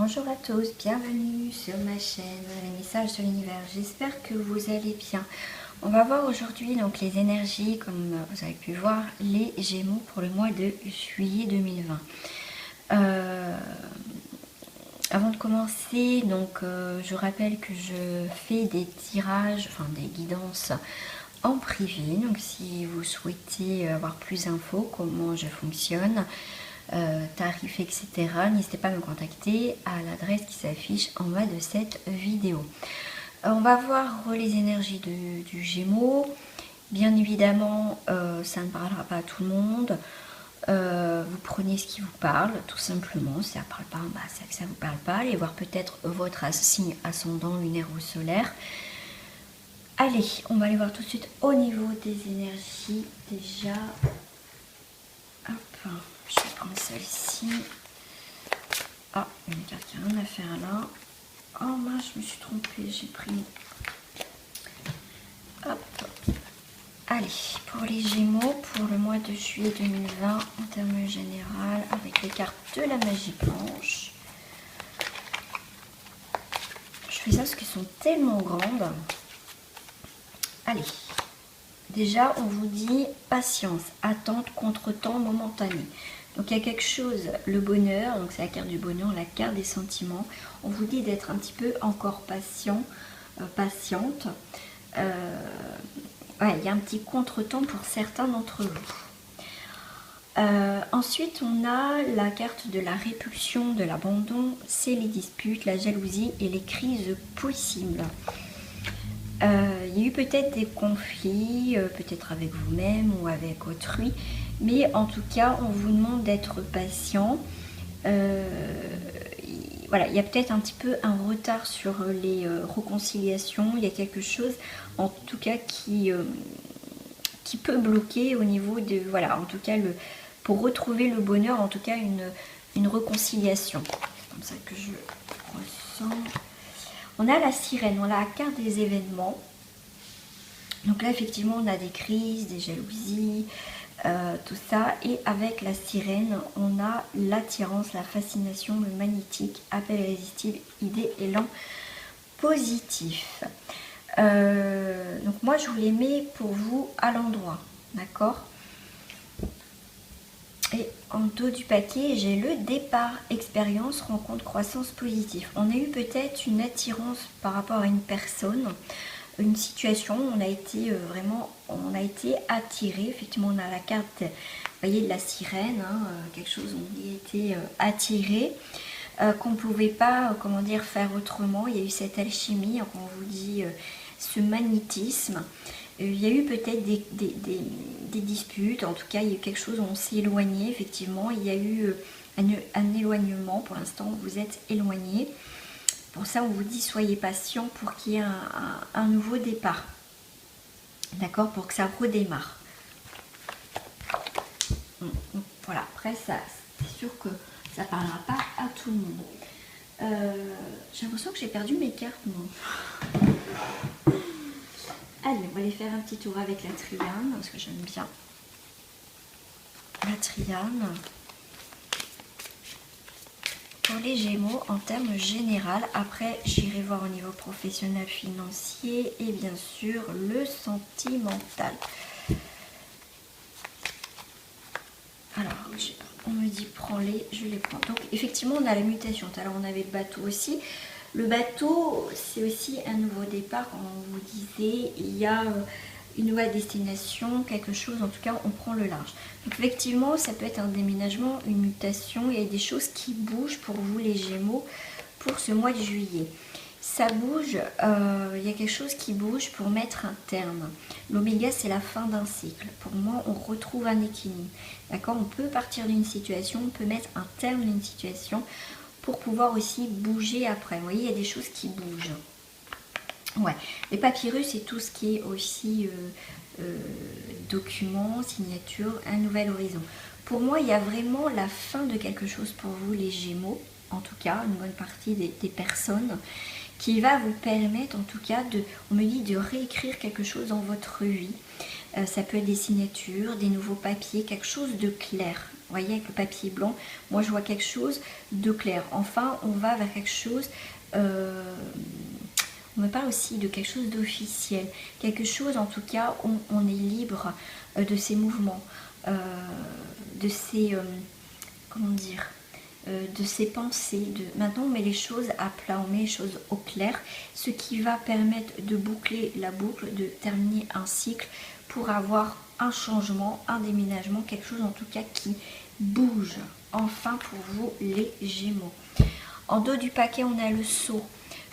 Bonjour à tous, bienvenue sur ma chaîne Les Messages de l'Univers. J'espère que vous allez bien. On va voir aujourd'hui donc les énergies, comme vous avez pu voir, les Gémeaux pour le mois de juillet 2020. Avant de commencer, donc je rappelle que je fais des tirages, enfin des guidances en privé. Donc si vous souhaitez avoir plus d'infos, comment je fonctionne, tarifs, etc., n'hésitez pas à me contacter à l'adresse qui s'affiche en bas de cette vidéo. On va voir les énergies du Gémeaux. Bien évidemment, ça ne parlera pas à tout le monde. Vous prenez ce qui vous parle, tout simplement. Si ça ne parle pas, bah, c'est que ça ne vous parle pas. Allez voir peut-être votre signe ascendant, lunaire ou solaire. Allez, on va aller voir tout de suite au niveau des énergies. Déjà, hop, je vais prendre celle-ci. Ah, une carte qui n'a rien à faire là. Oh mince, je me suis trompée, j'ai pris. Hop. Allez, pour les Gémeaux, pour le mois de juillet 2020, en termes général, avec les cartes de la magie blanche. Je fais ça parce qu'elles sont tellement grandes. Allez, déjà, on vous dit patience, attente, contretemps momentané. Donc, il y a quelque chose, le bonheur, donc c'est la carte du bonheur, la carte des sentiments. On vous dit d'être un petit peu encore patient, patiente. Ouais, il y a un petit contretemps pour certains d'entre vous. Ensuite, on a la carte de la répulsion, de l'abandon, c'est les disputes, la jalousie et les crises possibles. Il y a eu peut-être des conflits, peut-être avec vous-même ou avec autrui, mais en tout cas, on vous demande d'être patient. Voilà, il y a peut-être un petit peu un retard sur les réconciliations. Il y a quelque chose, en tout cas, qui peut bloquer au niveau de... Voilà, en tout cas, pour retrouver le bonheur, en tout cas, une réconciliation. C'est comme ça que je ressens. On a la sirène, on a la carte des événements. Donc là, effectivement, on a des crises, des jalousies, tout ça. Et avec la sirène, on a l'attirance, la fascination, le magnétique, appel irrésistible, idée, élan positif. Donc moi, je vous les mets pour vous à l'endroit, d'accord? Et en dos du paquet, j'ai le départ, expérience, rencontre, croissance positive. On a eu peut-être une attirance par rapport à une personne, une situation, on a été on a été attiré. Effectivement, on a la carte, vous voyez, de la sirène, hein, quelque chose, on y a été attiré, qu'on ne pouvait pas, comment dire, faire autrement. Il y a eu cette alchimie, on vous dit, ce magnétisme. Il y a eu peut-être des disputes, en tout cas, il y a eu quelque chose où on s'est éloigné, effectivement. Il y a eu un éloignement, pour l'instant, vous êtes éloigné. Pour ça, on vous dit, soyez patient pour qu'il y ait un nouveau départ. D'accord? Pour que ça redémarre. Donc, voilà, après, ça, c'est sûr que ça ne parlera pas à tout le monde. J'ai l'impression que j'ai perdu mes cartes, moi. Allez, on va aller faire un petit tour avec la triane, parce que j'aime bien la triane. Pour les Gémeaux, en termes général, après j'irai voir au niveau professionnel, financier et bien sûr le sentimental. Alors, on me dit prends-les, je les prends. Donc effectivement, on a la mutation. Alors on avait le bateau aussi. Le bateau, c'est aussi un nouveau départ, comme on vous disait. Il y a une nouvelle destination, quelque chose, en tout cas, on prend le large. Donc effectivement, ça peut être un déménagement, une mutation. Il y a des choses qui bougent pour vous, les Gémeaux, pour ce mois de juillet. Ça bouge, il y a quelque chose qui bouge pour mettre un terme. L'oméga, c'est la fin d'un cycle. Pour moi, on retrouve un équilibre. D'accord? On peut partir d'une situation, on peut mettre un terme d'une situation pour pouvoir aussi bouger après. Vous voyez, il y a des choses qui bougent. Ouais, les papyrus, c'est tout ce qui est aussi documents, signatures, un nouvel horizon. Pour moi, il y a vraiment la fin de quelque chose pour vous, les Gémeaux, en tout cas, une bonne partie des personnes, qui va vous permettre, en tout cas, on me dit de réécrire quelque chose dans votre vie. Ça peut être des signatures, des nouveaux papiers, quelque chose de clair. Vous voyez, avec le papier blanc, moi je vois quelque chose de clair. Enfin, on va vers quelque chose... on me parle aussi de quelque chose d'officiel. Quelque chose, en tout cas, où on est libre de ses mouvements, de ses... comment dire, de ses pensées. Maintenant, on met les choses à plat, on met les choses au clair, ce qui va permettre de boucler la boucle, de terminer un cycle pour avoir un changement, un déménagement, quelque chose en tout cas qui bouge. Enfin, pour vous, les Gémeaux. En dos du paquet, on a le sceau.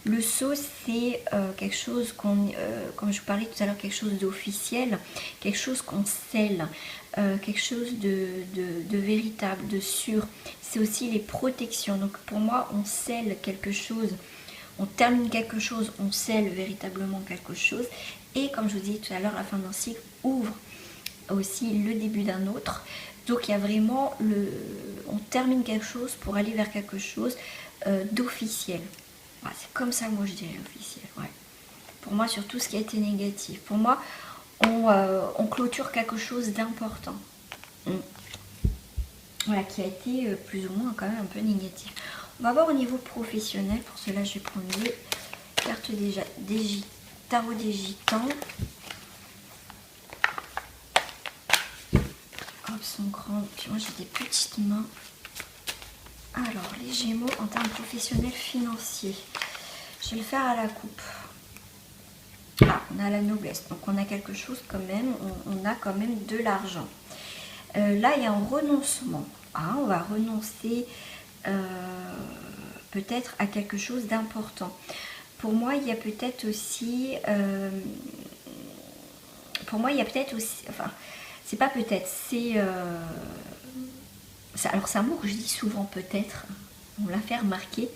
Le sceau, c'est quelque chose qu'on, comme je vous parlais tout à l'heure, quelque chose d'officiel, quelque chose qu'on scelle, quelque chose de véritable, de sûr. C'est aussi les protections. Donc pour moi, on scelle quelque chose, on termine quelque chose, on scelle véritablement quelque chose. Et comme je vous disais tout à l'heure, la fin d'un cycle ouvre aussi le début d'un autre. Donc il y a vraiment on termine quelque chose pour aller vers quelque chose d'officiel. Voilà, c'est comme ça, moi je dirais officiel. Ouais. Pour moi, sur tout ce qui a été négatif. Pour moi, on clôture quelque chose d'important. Voilà, qui a été plus ou moins quand même un peu négatif. On va voir au niveau professionnel. Pour cela, je vais prendre les cartes tarot des gitans. Hop, sont grandes. Puis moi, j'ai des petites mains. Alors, les Gémeaux en termes professionnels financiers. Je vais le faire à la coupe. Ah, on a la noblesse. Donc, on a quelque chose quand même. On a quand même de l'argent. Là, il y a un renoncement. Ah, on va renoncer peut-être à quelque chose d'important. Pour moi, il y a peut-être aussi... Enfin, c'est pas peut-être, c'est... alors c'est un mot que je dis souvent peut-être, on l'a fait remarquer.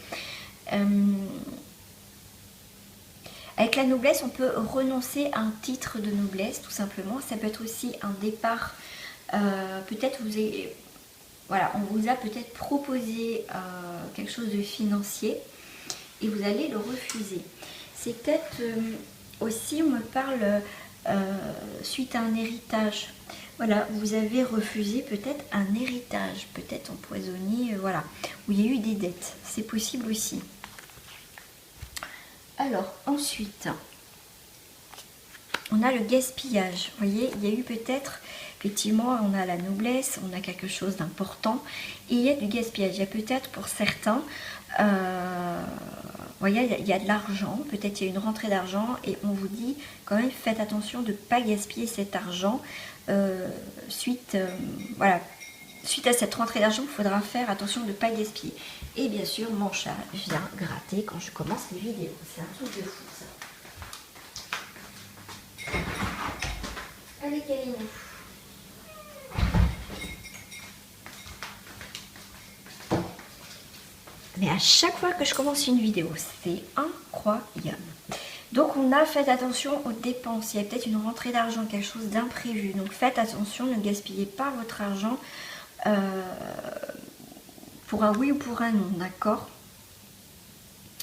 Avec la noblesse, on peut renoncer à un titre de noblesse, tout simplement. Ça peut être aussi un départ. Peut-être voilà, on vous a peut-être proposé quelque chose de financier et vous allez le refuser. C'est peut-être aussi, on me parle suite à un héritage. Voilà, vous avez refusé peut-être un héritage, peut-être empoisonné, voilà, où il y a eu des dettes. C'est possible aussi. Alors, ensuite, on a le gaspillage. Vous voyez, il y a eu peut-être, effectivement, on a la noblesse, on a quelque chose d'important, et il y a du gaspillage. Il y a peut-être pour certains, vous voyez, il y a de l'argent, peut-être il y a une rentrée d'argent, et on vous dit quand même, faites attention de ne pas gaspiller cet argent. Suite à cette rentrée d'argent, il faudra faire attention de ne pas gaspiller. Et bien sûr, mon chat vient gratter quand je commence les vidéos. C'est un truc de fou, ça. Allez, Kalinou. Mais à chaque fois que je commence une vidéo, c'est incroyable. Donc on a fait attention aux dépenses. Il y a peut-être une rentrée d'argent, quelque chose d'imprévu. Donc faites attention, ne gaspillez pas votre argent pour un oui ou pour un non, d'accord?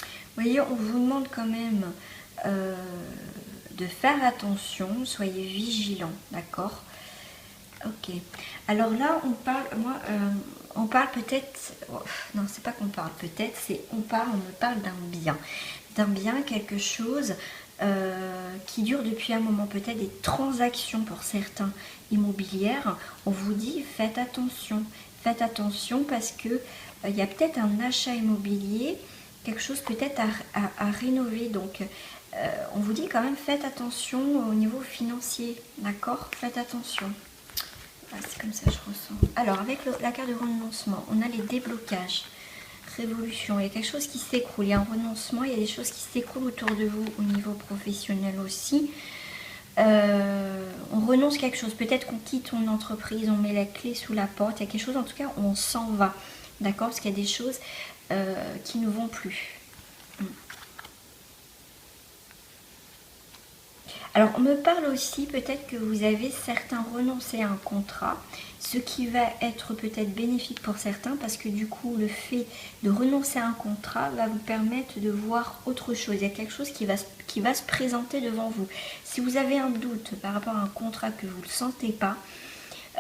Vous voyez, on vous demande quand même de faire attention, soyez vigilants, d'accord? Ok. Alors là, on parle, on parle peut-être, non, c'est pas qu'on parle peut-être, c'est on me parle d'un bien. D'un bien, quelque chose qui dure depuis un moment, peut-être des transactions pour certains immobilières. On vous dit faites attention parce que il y a peut-être un achat immobilier, quelque chose peut-être à rénover. Donc on vous dit quand même faites attention au niveau financier, d'accord? Faites attention. Ah, c'est comme ça que je ressens. Alors avec la carte de renoncement, on a les déblocages. Révolution, il y a quelque chose qui s'écroule, il y a un renoncement, il y a des choses qui s'écroulent autour de vous au niveau professionnel aussi. On renonce à quelque chose, peut-être qu'on quitte une entreprise, on met la clé sous la porte, il y a quelque chose en tout cas où on s'en va, d'accord, parce qu'il y a des choses qui ne vont plus. Alors, on me parle aussi peut-être que vous avez certains renoncé à un contrat, ce qui va être peut-être bénéfique pour certains parce que du coup, le fait de renoncer à un contrat va vous permettre de voir autre chose. Il y a quelque chose qui va se présenter devant vous. Si vous avez un doute par rapport à un contrat que vous ne le sentez pas,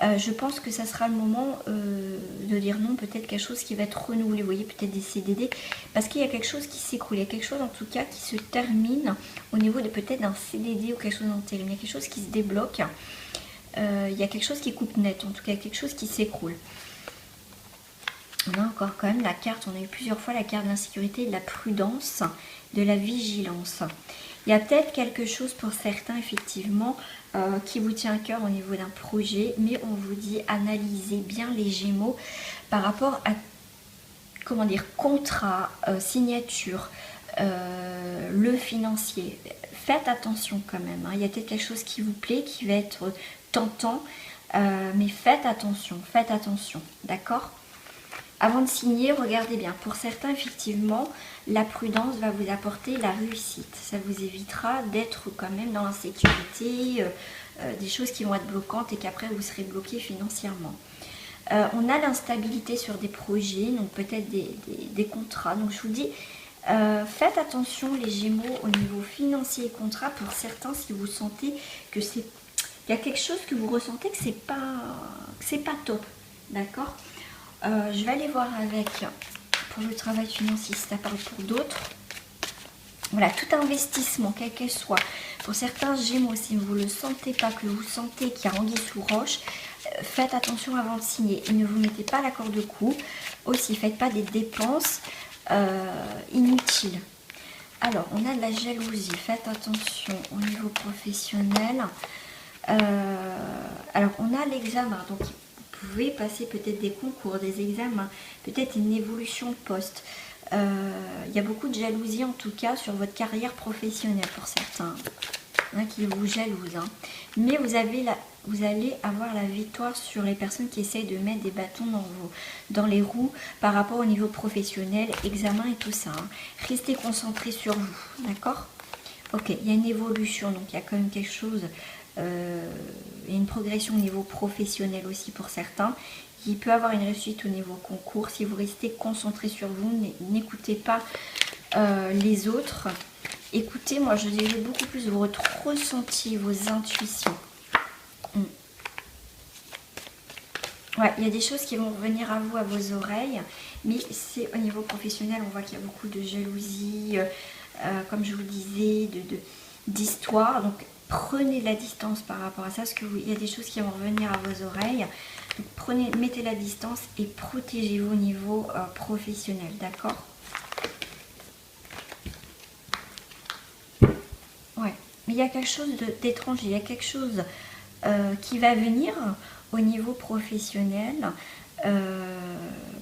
je pense que ça sera le moment de dire non, peut-être quelque chose qui va être renouvelé, vous voyez, peut-être des CDD, parce qu'il y a quelque chose qui s'écroule, il y a quelque chose en tout cas qui se termine au niveau de peut-être d'un CDD ou quelque chose d'intérim, il y a quelque chose qui se débloque, il y a quelque chose qui coupe net, en tout cas quelque chose qui s'écroule. On a encore quand même la carte, on a eu plusieurs fois la carte de l'insécurité, de la prudence, de la vigilance. Il y a peut-être quelque chose pour certains, effectivement, qui vous tient à cœur au niveau d'un projet, mais on vous dit analysez bien les Gémeaux par rapport à, comment dire, contrat, signature, le financier. Faites attention quand même, hein. Il y a peut-être quelque chose qui vous plaît, qui va être tentant, mais faites attention, d'accord ? Avant de signer, regardez bien. Pour certains, effectivement, la prudence va vous apporter la réussite. Ça vous évitera d'être quand même dans l'insécurité, des choses qui vont être bloquantes et qu'après vous serez bloqué financièrement. On a l'instabilité sur des projets, donc peut-être des contrats. Donc je vous dis, faites attention les Gémeaux au niveau financier et contrat. Pour certains, si vous sentez que c'est... Il y a quelque chose que vous ressentez que c'est pas top, d'accord ? Je vais aller voir avec, pour le travail financier, si ça parle pour d'autres. Voilà, tout investissement, quel qu'elle soit. Pour certains Gémeaux, si vous ne le sentez pas, que vous sentez qu'il y a anguille sous roche, faites attention avant de signer. Et ne vous mettez pas la corde au cou. Aussi, faites pas des dépenses inutiles. Alors, on a de la jalousie. Faites attention au niveau professionnel. Alors, on a l'examen, donc... Vous pouvez passer peut-être des concours, des examens, peut-être une évolution de poste. Il y a beaucoup de jalousie en tout cas sur votre carrière professionnelle pour certains, hein, qui vous jalousent. Hein. Mais vous allez avoir la victoire sur les personnes qui essayent de mettre des bâtons dans les roues par rapport au niveau professionnel, examen et tout ça. Hein. Restez concentrés sur vous, d'accord ? Ok, il y a une évolution, donc il y a quand même quelque chose... il y a une progression au niveau professionnel aussi pour certains. Il peut avoir une réussite au niveau concours. Si vous restez concentré sur vous, n'écoutez pas les autres. Écoutez, moi je dirais beaucoup plus votre ressenti, vos intuitions. Ouais, il y a des choses qui vont revenir à vous, à vos oreilles, mais c'est au niveau professionnel, on voit qu'il y a beaucoup de jalousie, comme je vous disais, d'histoire. Donc prenez la distance par rapport à ça, parce qu'il y a des choses qui vont revenir à vos oreilles. Donc mettez la distance et protégez-vous au niveau professionnel, d'accord ? Ouais, mais il y a quelque chose d'étrange, il y a quelque chose qui va venir au niveau professionnel.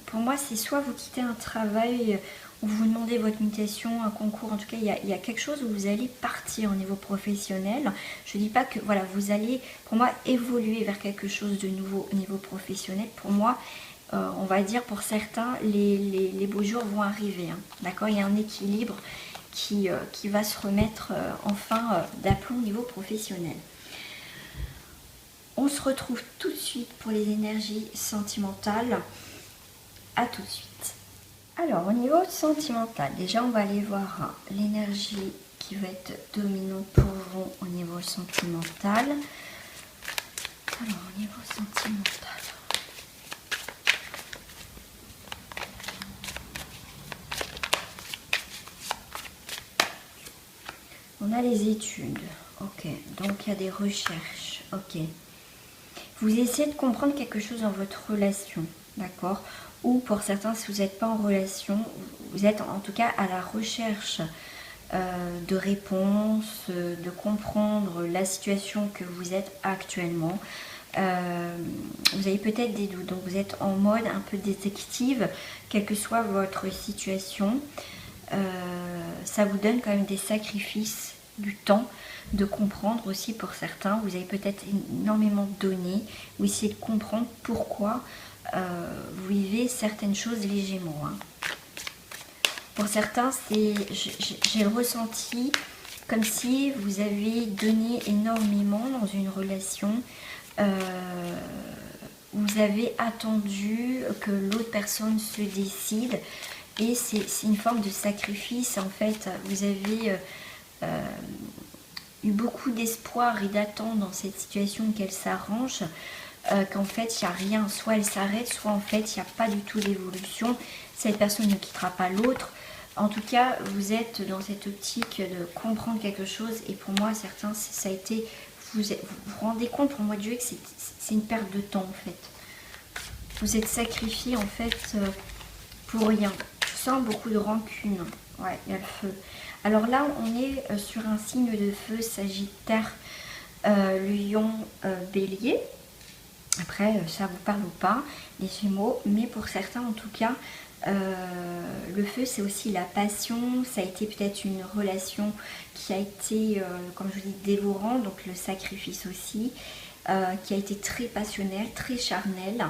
Pour moi, c'est soit vous quittez un travail où vous demandez votre mutation, un concours, en tout cas, il y a quelque chose où vous allez partir au niveau professionnel. Je ne dis pas que voilà, vous allez, pour moi, évoluer vers quelque chose de nouveau au niveau professionnel. Pour moi, on va dire pour certains, les beaux jours vont arriver. Hein, d'accord ? Il y a un équilibre qui va se remettre enfin d'aplomb au niveau professionnel. On se retrouve tout de suite pour les énergies sentimentales. À tout de suite. Alors, au niveau sentimental, déjà, on va aller voir l'énergie qui va être dominante pour vous au niveau sentimental. Alors, au niveau sentimental. On a les études. Ok, donc il y a des recherches. Ok. Vous essayez de comprendre quelque chose dans votre relation, d'accord ? Ou pour certains, si vous n'êtes pas en relation, vous êtes en tout cas à la recherche de réponses, de comprendre la situation que vous êtes actuellement. Vous avez peut-être des doutes, donc vous êtes en mode un peu détective, quelle que soit votre situation. Ça vous donne quand même des sacrifices, du temps, de comprendre aussi pour certains. Vous avez peut-être énormément donné, vous essayez de comprendre pourquoi vous vivez certaines choses, les Gémeaux. Hein. Pour certains, j'ai le ressenti comme si vous avez donné énormément dans une relation. Vous avez attendu que l'autre personne se décide et c'est une forme de sacrifice. En fait, vous avez eu beaucoup d'espoir et d'attente dans cette situation qu'elle s'arrange. qu'en fait il n'y a rien, soit elle s'arrête, soit en fait il n'y a pas du tout d'évolution, cette personne ne quittera pas l'autre. En tout cas, vous êtes dans cette optique de comprendre quelque chose, et pour moi, certains, ça a été, vous rendez compte pour moi, Dieu, que c'est une perte de temps en fait. Vous êtes sacrifié en fait pour rien. Je sens beaucoup de rancune. Ouais, il y a le feu. Alors là, on est sur un signe de feu, Sagittaire, Lion, Bélier. Après, ça vous parle ou pas, les Gémeaux, mais pour certains en tout cas, le feu c'est aussi la passion, ça a été peut-être une relation qui a été, comme je vous dis, dévorante, donc le sacrifice aussi, qui a été très passionnel, très charnel,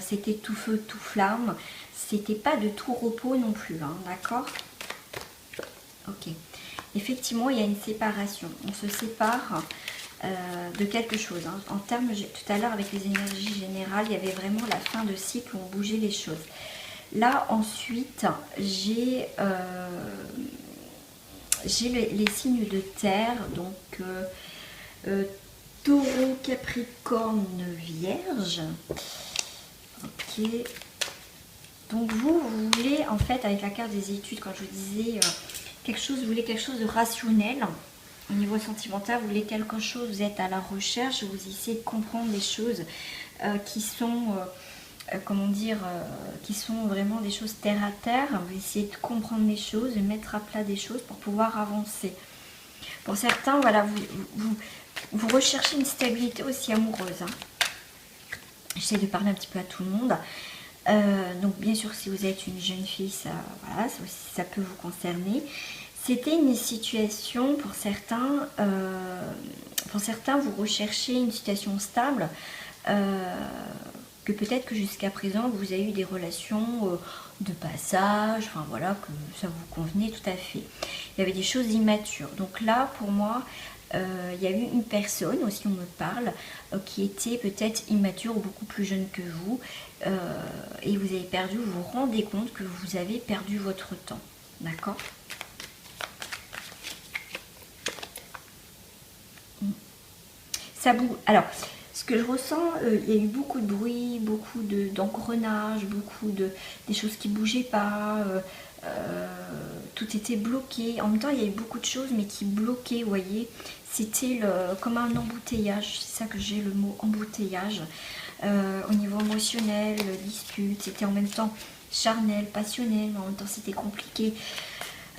c'était tout feu, tout flamme, c'était pas de tout repos non plus, hein, d'accord? Ok, effectivement il y a une séparation, on se sépare de quelque chose, hein. En termes, tout à l'heure avec les énergies générales, il y avait vraiment la fin de cycle où on bougeait les choses. Là ensuite j'ai les signes de terre, donc Taureau, Capricorne, Vierge. Ok, donc vous voulez en fait avec la carte des études, quand je vous disais quelque chose, vous voulez quelque chose de rationnel. Au niveau sentimental, vous voulez quelque chose, vous êtes à la recherche, vous essayez de comprendre des choses qui sont, comment dire, qui sont vraiment des choses terre à terre. Vous essayez de comprendre les choses, de mettre à plat des choses pour pouvoir avancer. Pour certains, voilà, vous recherchez une stabilité aussi amoureuse, hein. J'essaie de parler un petit peu à tout le monde. Donc bien sûr, si vous êtes une jeune fille, voilà, ça peut vous concerner. C'était une situation pour certains, vous recherchez une situation stable, que peut-être que jusqu'à présent vous avez eu des relations de passage, enfin voilà, que ça vous convenait tout à fait. Il y avait des choses immatures. Donc là, pour moi, il y a eu une personne, aussi on me parle, qui était peut-être immature ou beaucoup plus jeune que vous, et vous avez perdu, vous vous rendez compte que vous avez perdu votre temps. D'accord ? Alors, ce que je ressens, il y a eu beaucoup de bruit, beaucoup d'engrenages, beaucoup des choses qui ne bougeaient pas, tout était bloqué. En même temps, il y a eu beaucoup de choses, mais qui bloquaient, vous voyez. C'était comme un embouteillage, c'est ça que j'ai, le mot embouteillage. Au niveau émotionnel, dispute, c'était en même temps charnel, passionnel, mais en même temps c'était compliqué.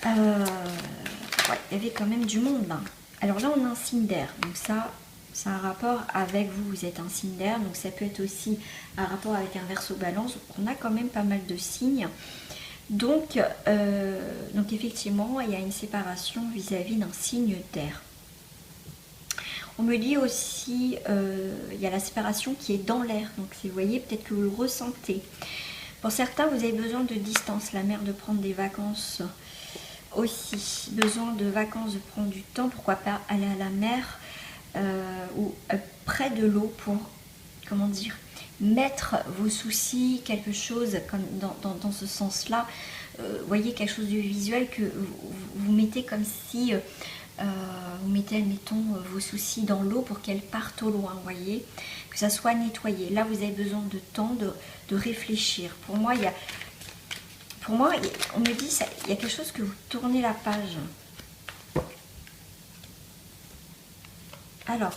Ouais, il y avait quand même du monde là. Alors là, on a un signe d'air, donc ça... C'est un rapport avec vous, vous êtes un signe d'air, donc ça peut être aussi un rapport avec un Verseau Balance. On a quand même pas mal de signes. Donc effectivement, il y a une séparation vis-à-vis d'un signe d'air. On me dit aussi, il y a la séparation qui est dans l'air. Donc vous voyez, peut-être que vous le ressentez. Pour certains, vous avez besoin de distance, la mer, de prendre des vacances aussi. Besoin de vacances, de prendre du temps, pourquoi pas aller à la mer. Ou près de l'eau pour, comment dire, mettre vos soucis, quelque chose comme dans ce sens-là. Voyez, quelque chose de visuel que vous mettez comme si vous mettez, admettons, vos soucis dans l'eau pour qu'elles partent au loin, voyez, que ça soit nettoyé. Là, vous avez besoin de temps, de réfléchir. Pour moi, on me dit, il y a quelque chose que vous tournez la page. Alors,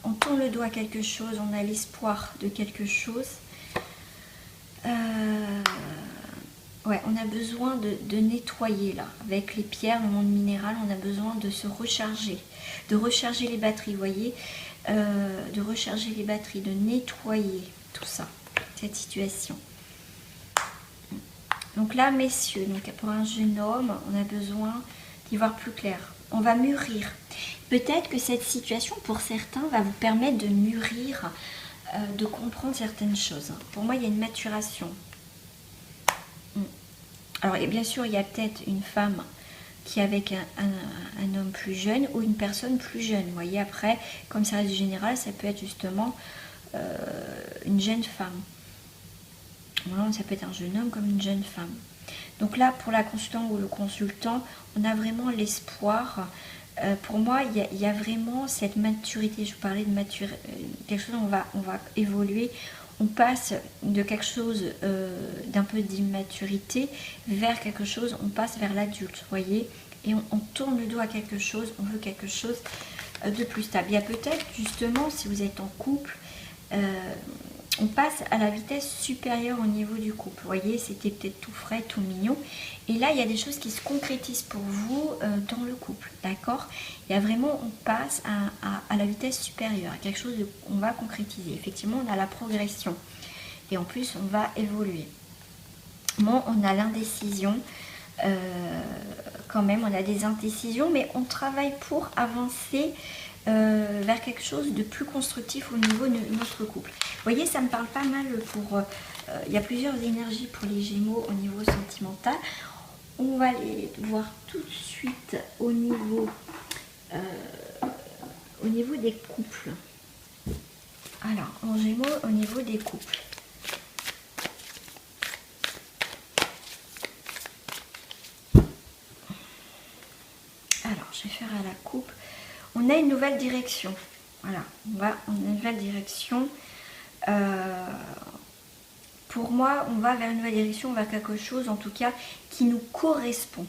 on tourne le dos à quelque chose, on a l'espoir de quelque chose. Ouais, on a besoin de nettoyer là. Avec les pierres, le monde minéral, on a besoin de se recharger. De recharger les batteries, vous voyez. De recharger les batteries, de nettoyer tout ça, cette situation. Donc là, messieurs, donc pour un jeune homme, on a besoin d'y voir plus clair. On va mûrir. Peut-être que cette situation, pour certains, va vous permettre de mûrir, de comprendre certaines choses. Pour moi, il y a une maturation. Alors, et bien sûr, il y a peut-être une femme qui est avec un homme plus jeune ou une personne plus jeune. Vous voyez, après, comme ça reste général, ça peut être justement une jeune femme. Voilà, ça peut être un jeune homme comme une jeune femme. Donc là, pour la consultante ou le consultant, on a vraiment l'espoir pour moi, il y a vraiment cette maturité. Je vous parlais de maturité, quelque chose, on va évoluer. On passe de quelque chose d'un peu d'immaturité vers quelque chose, on passe vers l'adulte, vous voyez. Et on tourne le dos à quelque chose, on veut quelque chose de plus stable. Il y a peut-être, justement, si vous êtes en couple, on passe à la vitesse supérieure au niveau du couple. Vous voyez, c'était peut-être tout frais, tout mignon. Et là, il y a des choses qui se concrétisent pour vous dans le couple, d'accord? Il y a vraiment, on passe à la vitesse supérieure, à quelque chose qu'on va concrétiser. Effectivement, on a la progression. Et en plus, on va évoluer. Bon, on a l'indécision. Quand même, on a des indécisions, mais on travaille pour avancer vers quelque chose de plus constructif au niveau de notre couple. Vous voyez, ça me parle pas mal pour... il y a plusieurs énergies pour les Gémeaux au niveau sentimental. On va les voir tout de suite au niveau des couples. Alors, en Gémeaux, au niveau des couples. Alors, je vais faire à la coupe. On a une nouvelle direction. Voilà, on a une nouvelle direction. Pour moi, on va vers une nouvelle direction, vers quelque chose en tout cas qui nous correspond.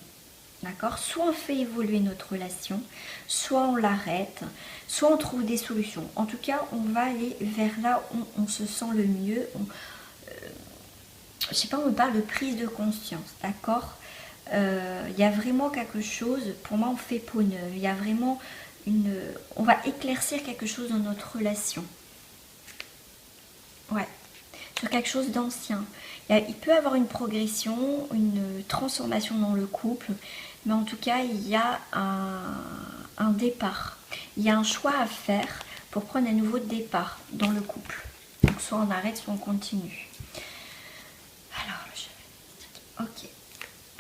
D'accord? Soit on fait évoluer notre relation, soit on l'arrête, soit on trouve des solutions. En tout cas, on va aller vers là où on se sent le mieux. Je sais pas, on parle de prise de conscience, d'accord? Il y a vraiment quelque chose, pour moi on fait peau neuve, il y a vraiment on va éclaircir quelque chose dans notre relation. Ouais, sur quelque chose d'ancien. Il peut y avoir une progression, une transformation dans le couple, mais en tout cas il y a un départ. Il y a un choix à faire pour prendre un nouveau départ dans le couple. Donc soit on arrête, soit on continue. Alors, ok.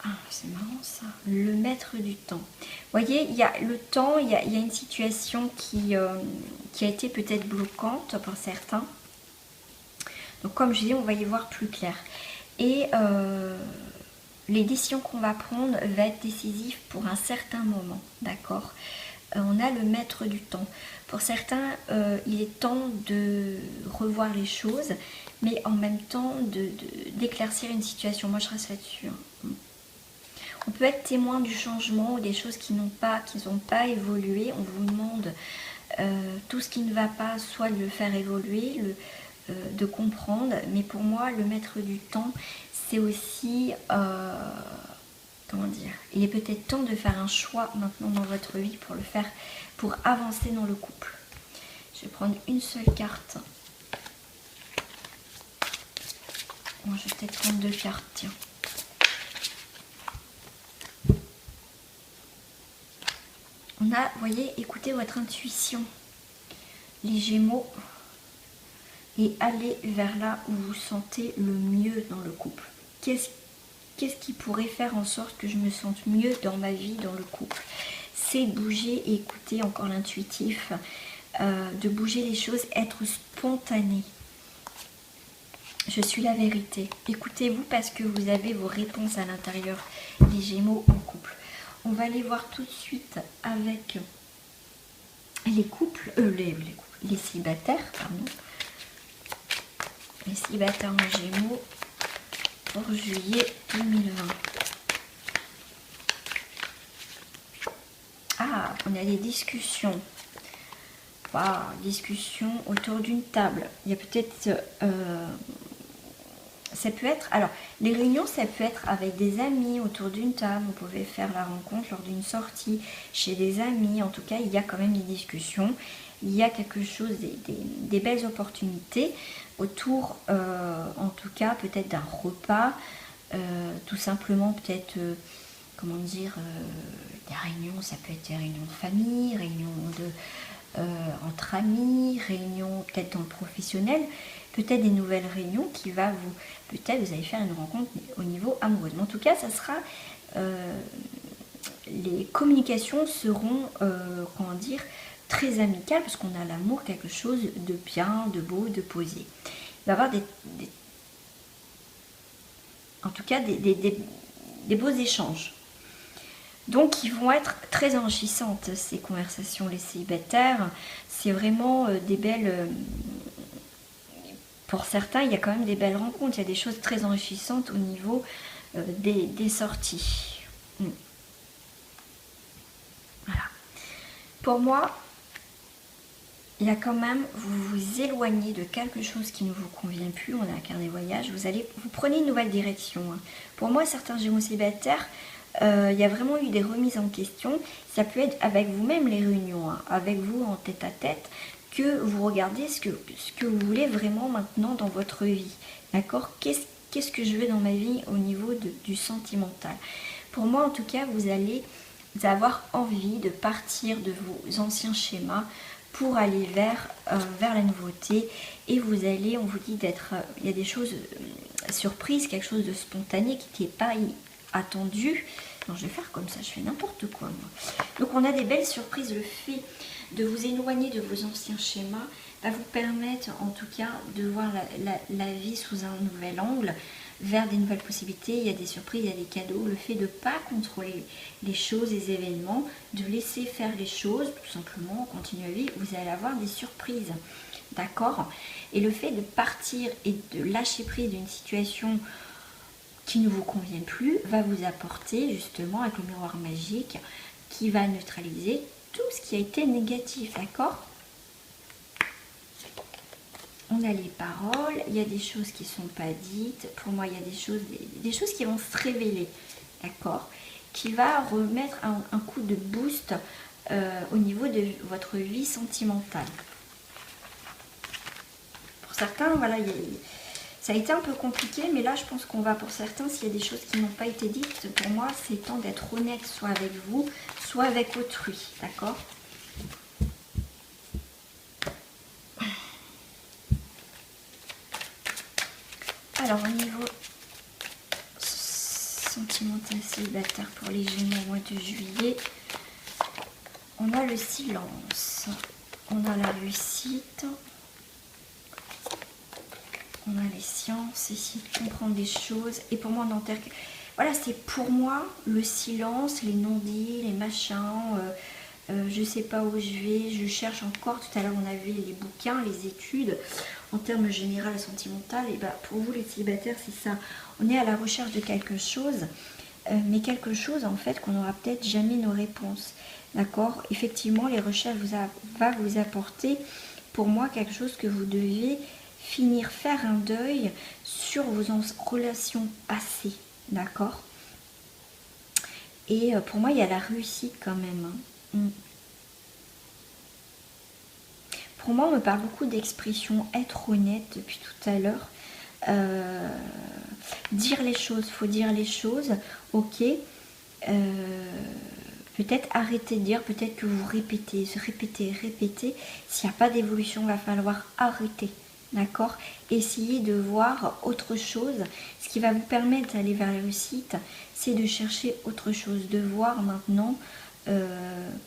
Ah, c'est marrant ça. Le maître du temps. Vous voyez, il y a le temps, il y a une situation qui a été peut-être bloquante pour certains. Donc comme je dis, on va y voir plus clair. Et les décisions qu'on va prendre vont être décisives pour un certain moment. D'accord? On a le maître du temps. Pour certains, il est temps de revoir les choses, mais en même temps d'éclaircir une situation. Moi, je reste là-dessus. Hein. On peut être témoin du changement ou des choses qui n'ont pas évolué. On vous demande tout ce qui ne va pas, soit de le faire évoluer, de comprendre. Mais pour moi, le maître du temps, c'est aussi, comment dire, il est peut-être temps de faire un choix maintenant dans votre vie pour le faire, pour avancer dans le couple. Je vais prendre une seule carte. Bon, je vais peut-être prendre 2 cartes, tiens. On a, vous voyez, écoutez votre intuition, les Gémeaux, et allez vers là où vous sentez le mieux dans le couple. Qu'est-ce qui pourrait faire en sorte que je me sente mieux dans ma vie, dans le couple? C'est bouger et écouter encore l'intuitif, de bouger les choses, être spontané. Je suis la vérité. Écoutez-vous parce que vous avez vos réponses à l'intérieur, les Gémeaux en couple. On va aller voir tout de suite avec les couples, les célibataires, pardon. Les célibataires en Gémeaux pour juillet 2020. Ah, on a des discussions. Waouh, discussions autour d'une table. Il y a peut-être... ça peut être... Alors, les réunions, ça peut être avec des amis autour d'une table. Vous pouvez faire la rencontre lors d'une sortie chez des amis. En tout cas, il y a quand même des discussions. Il y a quelque chose, des belles opportunités autour, en tout cas, peut-être d'un repas. Tout simplement, peut-être, comment dire, des réunions. Ça peut être des réunions de famille, réunions entre amis, réunions peut-être dans le professionnel. Peut-être des nouvelles réunions qui va vous... Peut-être vous allez faire une rencontre au niveau amoureux. Mais en tout cas, ça sera... les communications seront, comment dire, très amicales parce qu'on a l'amour, quelque chose de bien, de beau, de posé. Il va y avoir en tout cas des beaux échanges. Donc, ils vont être très enrichissantes, ces conversations, les célibataires. C'est vraiment des belles... pour certains, il y a quand même des belles rencontres. Il y a des choses très enrichissantes au niveau des sorties. Voilà. Pour moi, il y a quand même, vous vous éloignez de quelque chose qui ne vous convient plus. On a un carnet voyage, vous prenez une nouvelle direction. Pour moi, certains Gémeaux célibataires, il y a vraiment eu des remises en question. Ça peut être avec vous-même les réunions, avec vous en tête à tête, que vous regardez ce que vous voulez vraiment maintenant dans votre vie. D'accord? Qu'est-ce que je veux dans ma vie au niveau du sentimental? Pour moi, en tout cas, vous allez avoir envie de partir de vos anciens schémas pour aller vers la nouveauté, et vous allez, on vous dit d'être, il y a des choses surprises, quelque chose de spontané qui n'était pas attendu. Non, je vais faire comme ça, je fais n'importe quoi moi. Donc on a des belles surprises. Le fait de vous éloigner de vos anciens schémas va vous permettre en tout cas de voir la vie sous un nouvel angle, vers des nouvelles possibilités. Il y a des surprises, il y a des cadeaux. Le fait de ne pas contrôler les choses, les événements, de laisser faire les choses, tout simplement, continuer à vivre, vous allez avoir des surprises. D'accord? Et le fait de partir et de lâcher prise d'une situation qui ne vous convient plus va vous apporter justement, avec le miroir magique, qui va neutraliser tout ce qui a été négatif. D'accord? On a les paroles, il y a des choses qui ne sont pas dites. Pour moi, il y a des choses qui vont se révéler, d'accord? Qui va remettre un coup de boost au niveau de votre vie sentimentale. Pour certains, voilà, ça a été un peu compliqué, mais là, je pense qu'on va, pour certains, s'il y a des choses qui n'ont pas été dites, pour moi, c'est temps d'être honnête, soit avec vous, soit avec autrui, d'accord? Alors, au niveau sentimental célibataire pour les Gémeaux au mois de juillet, on a le silence, on a la réussite, on a les sciences, essayer de comprendre des choses. Et pour moi, on enterre... Voilà, c'est pour moi le silence, les non-dits, les machins... je sais pas où je vais, je cherche encore. Tout à l'heure, on avait les bouquins, les études. En termes général et sentimental, et bah, pour vous les célibataires, c'est ça. On est à la recherche de quelque chose, mais quelque chose en fait qu'on n'aura peut-être jamais nos réponses. D'accord? Effectivement, les recherches va vous apporter, pour moi, quelque chose que vous devez finir, faire un deuil sur vos relations passées. D'accord? Et pour moi, il y a la réussite quand même. Pour moi, on me parle beaucoup d'expression être honnête depuis tout à l'heure. Dire les choses, faut dire les choses, ok. Peut-être arrêter de dire, peut-être que vous répétez. S'il n'y a pas d'évolution, il va falloir arrêter. D'accord? Essayez de voir autre chose. Ce qui va vous permettre d'aller vers la réussite, c'est de chercher autre chose, de voir maintenant...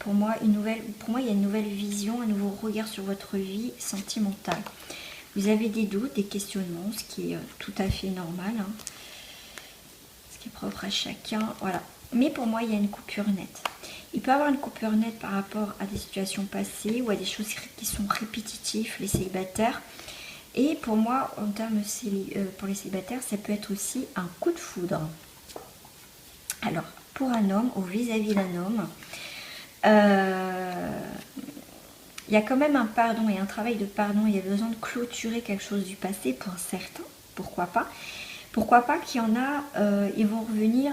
pour moi, il y a une nouvelle vision, un nouveau regard sur votre vie sentimentale. Vous avez des doutes, des questionnements, ce qui est tout à fait normal, hein, ce qui est propre à chacun, voilà. Mais pour moi, il y a une coupure nette. Il peut y avoir une coupure nette par rapport à des situations passées ou à des choses qui sont répétitives, les célibataires. Et pour moi, en termes pour les célibataires, ça peut être aussi un coup de foudre. Alors, pour un homme ou vis-à-vis d'un homme, il y a quand même un pardon et un travail de pardon. Il y a besoin de clôturer quelque chose du passé pour certains. Pourquoi pas? Pourquoi pas qu'il y en a, ils vont revenir,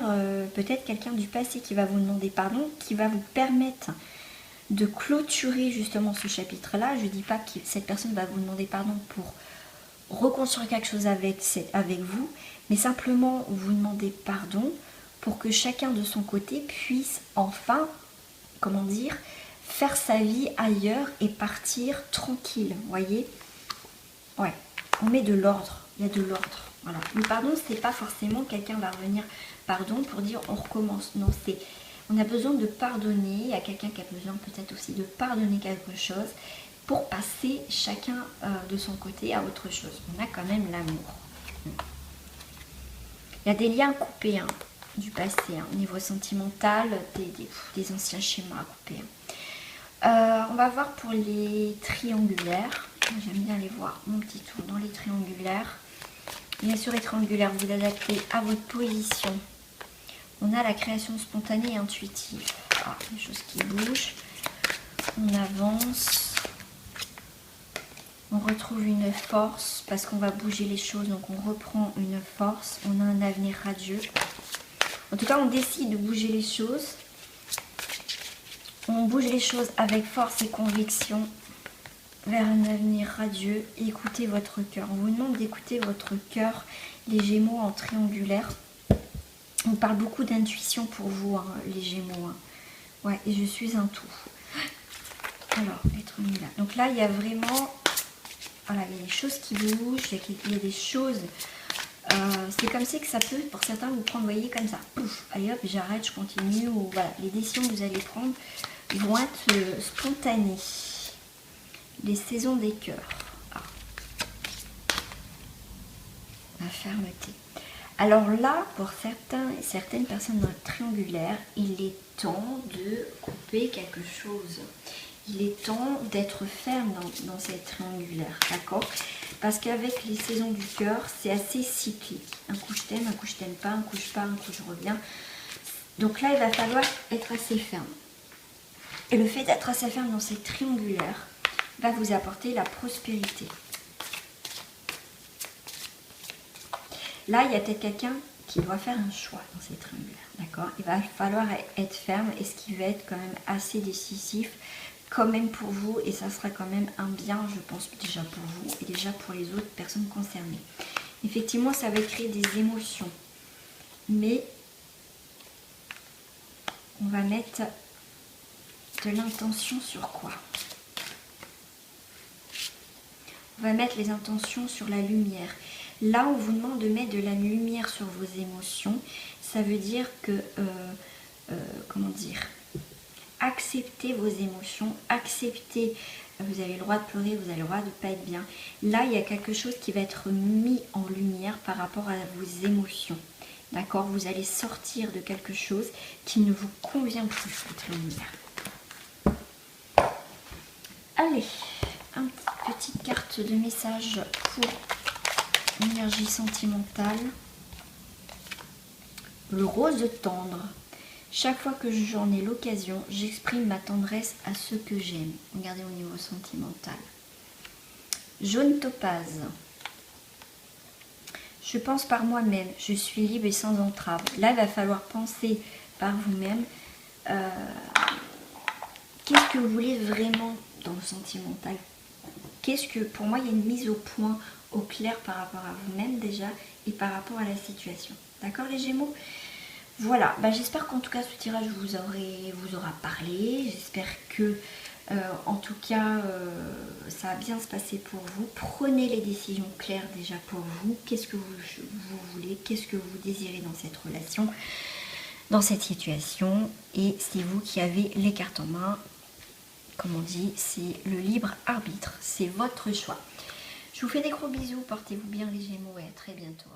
peut-être quelqu'un du passé qui va vous demander pardon, qui va vous permettre de clôturer justement ce chapitre-là. Je ne dis pas que cette personne va vous demander pardon pour reconstruire quelque chose avec vous, mais simplement vous demander pardon pour que chacun de son côté puisse enfin, comment dire, faire sa vie ailleurs et partir tranquille, voyez? Ouais, on met de l'ordre, il y a de l'ordre, voilà. Le pardon, c'est pas forcément quelqu'un va revenir pardon pour dire on recommence, non, c'est... On a besoin de pardonner, il y a quelqu'un qui a besoin peut-être aussi de pardonner quelque chose pour passer chacun de son côté à autre chose. On a quand même l'amour. Il y a des liens coupés, hein. du passé, hein, au niveau sentimental, des anciens schémas à couper. On va voir pour les triangulaires. J'aime bien les voir, mon petit tour dans les triangulaires. Bien sûr, les triangulaires, vous adaptez à votre position. On a la création spontanée et intuitive. Ah, des choses qui bougent. On avance. On retrouve une force parce qu'on va bouger les choses. Donc, on reprend une force. On a un avenir radieux. En tout cas, on décide de bouger les choses. On bouge les choses avec force et conviction vers un avenir radieux. Écoutez votre cœur. On vous demande d'écouter votre cœur, les Gémeaux en triangulaire. On parle beaucoup d'intuition pour vous, hein, les Gémeaux. Hein. Ouais, et je suis un tout. Alors, les triangulaires. Donc là, il y a vraiment... Voilà, il y a des choses qui bougent, il y a des choses... c'est comme si que ça peut, pour certains, vous prendre, vous voyez, comme ça. Pouf, allez hop, j'arrête, je continue. Ou, voilà, les décisions que vous allez prendre vont être spontanées. Les saisons des cœurs. Ah. La fermeté. Alors là, pour certaines personnes dans le triangulaire, il est temps de couper quelque chose. Il est temps d'être ferme dans cette triangulaire, d'accord? Parce qu'avec les saisons du cœur, c'est assez cyclique. Un coup je t'aime, un coup je t'aime pas, un coup je pars, un coup je reviens. Donc là, il va falloir être assez ferme. Et le fait d'être assez ferme dans cette triangulaire va vous apporter la prospérité. Là, il y a peut-être quelqu'un qui doit faire un choix dans cette triangulaire, d'accord? Il va falloir être ferme et ce qui va être quand même assez décisif quand même pour vous, et ça sera quand même un bien, je pense, déjà pour vous et déjà pour les autres personnes concernées. Effectivement, ça va créer des émotions, mais on va mettre de l'intention sur quoi? On va mettre les intentions sur la lumière. Là, on vous demande de mettre de la lumière sur vos émotions. Ça veut dire que, comment dire, acceptez vos émotions, acceptez, vous avez le droit de pleurer, vous avez le droit de ne pas être bien. Là, il y a quelque chose qui va être mis en lumière par rapport à vos émotions. D'accord? Vous allez sortir de quelque chose qui ne vous convient plus, votre lumière. Allez, une petite carte de message pour l'énergie sentimentale. Le rose tendre. Chaque fois que j'en ai l'occasion, j'exprime ma tendresse à ceux que j'aime. Regardez au niveau sentimental. Jaune topaze. Je pense par moi-même, je suis libre et sans entrave. Là, il va falloir penser par vous-même. Qu'est-ce que vous voulez vraiment dans le sentimental? Qu'est-ce que, pour moi, il y a une mise au point, au clair par rapport à vous-même déjà et par rapport à la situation. D'accord, les Gémeaux? Voilà, bah, j'espère qu'en tout cas ce tirage vous aura parlé. J'espère que en tout cas ça va bien se passer pour vous. Prenez les décisions claires déjà pour vous. Qu'est-ce que vous voulez, qu'est-ce que vous désirez dans cette relation, dans cette situation. Et c'est vous qui avez les cartes en main. Comme on dit, c'est le libre arbitre. C'est votre choix. Je vous fais des gros bisous. Portez-vous bien les Gémeaux et à très bientôt.